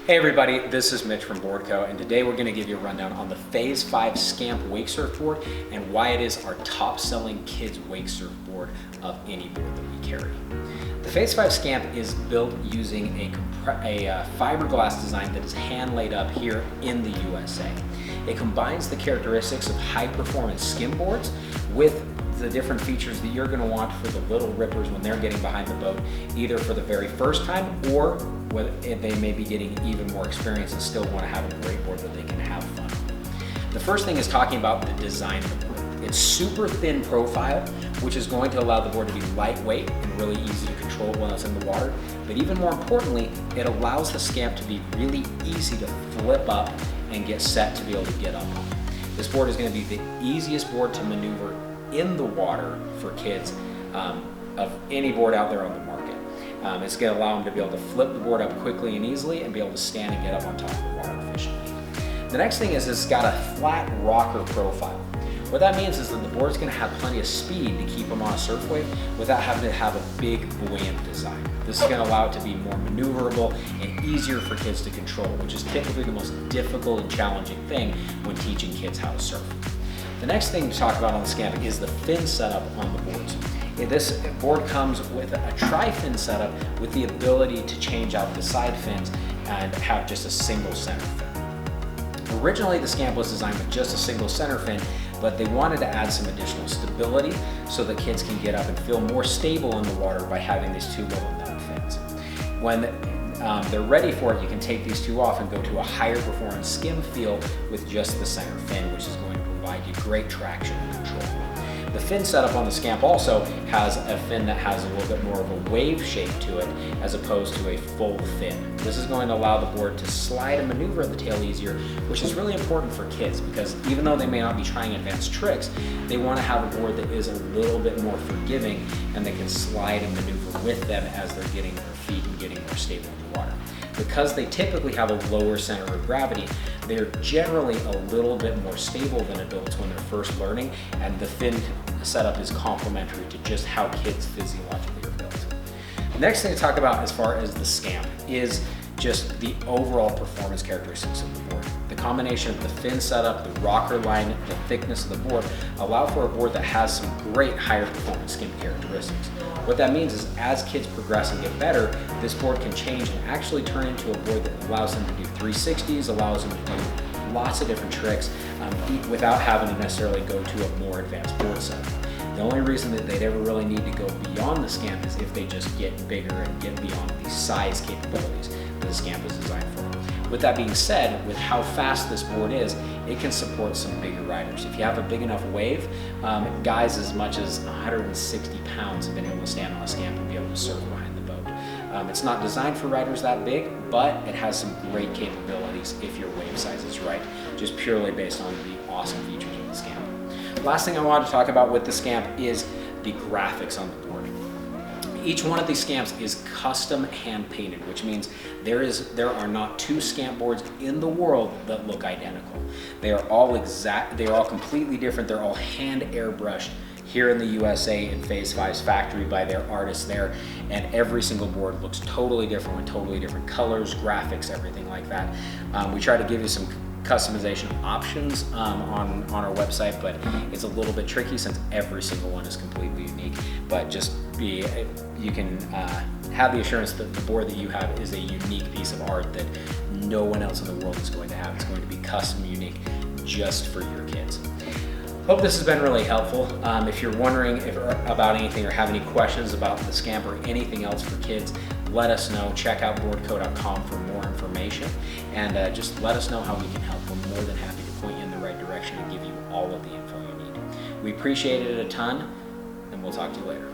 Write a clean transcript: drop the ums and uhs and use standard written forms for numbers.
Hey everybody, this is Mitch from BoardCo, and today we're going to give you a rundown on the Phase 5 Scamp Wakesurf board and why it is our top-selling kids wakesurf board of any board that we carry. The Phase 5 Scamp is built using a fiberglass design that is hand-laid up here in the USA. It combines the characteristics of high-performance skim boards with the different features that you're going to want for the little rippers when they're getting behind the boat, either for the very first time or if they may be getting even more experience and still want to have a great board that they can have fun. The first thing is talking about the design of the board. It's super thin profile, which is going to allow the board to be lightweight and really easy to control when it's in the water. But even more importantly, it allows the Scamp to be really easy to flip up and get set to be able to get up on. This board is going to be the easiest board to maneuver in the water for kids of any board out there on the market. It's going to allow them to be able to flip the board up quickly and easily and be able to stand and get up on top of the water efficiently. The next thing is it's got a flat rocker profile. What that means is that the board's going to have plenty of speed to keep them on a surf wave without having to have a big buoyant design. This is going to allow it to be more maneuverable and easier for kids to control, which is typically the most difficult and challenging thing when teaching kids how to surf. The next thing to talk about on the Scamp is the fin setup on the boards. This board comes with a tri-fin setup with the ability to change out the side fins and have just a single center fin. Originally, the Scamp was designed with just a single center fin, but they wanted to add some additional stability so that kids can get up and feel more stable in the water by having these two little nut fins. When they're ready for it, you can take these two off and go to a higher performance skim feel with just the center fin, which is going to provide you great traction and control. The fin setup on the Scamp also has a fin that has a little bit more of a wave shape to it as opposed to a full fin. This is going to allow the board to slide and maneuver the tail easier, which is really important for kids because even though they may not be trying advanced tricks, they want to have a board that is a little bit more forgiving and they can slide and maneuver with them as they're getting their feet and getting more stable in the water. Because they typically have a lower center of gravity, they're generally a little bit more stable than adults when they're first learning, and the fin setup is complementary to just how kids physiologically are built. The next thing to talk about as far as the Scamp is just the overall performance characteristics of the board. The combination of the fin setup, the rocker line, the thickness of the board allow for a board that has some great higher performance skim characteristics. What that means is as kids progress and get better, this board can change and actually turn into a board that allows them to do 360s, allows them to do lots of different tricks without having to necessarily go to a more advanced board setup. The only reason that they'd ever really need to go beyond the Scamp is if they just get bigger and get beyond the size capabilities that the Scamp is designed for. With that being said, with how fast this board is, it can support some bigger riders. If you have a big enough wave, guys as much as 160 pounds have been able to stand on a Scamp and be able to surf behind the boat. It's not designed for riders that big, but it has some great capabilities if your wave size is right, just purely based on the awesome features of the Scamp. Last thing I wanted to talk about with the Scamp is the graphics on the board. Each one of these Scamps is custom hand painted, which means there are not two Scamp boards in the world that look identical. They are all completely different. They're all hand airbrushed here in the USA in Phase 5's factory by their artists there, and every single board looks totally different with totally different colors, graphics, everything like that. We try to give you some customization options on our website, but it's a little bit tricky since every single one is completely unique. But you can have the assurance that the board that you have is a unique piece of art that no one else in the world is going to have. It's going to be custom, unique, just for your kids. Hope this has been really helpful. If you're wondering about anything or have any questions about the Scamp or anything else for kids, let us know. Check out boardco.com for more information, and just let us know how we can help. We're more than happy to point you in the right direction and give you all of the info you need. We appreciate it a ton, and we'll talk to you later.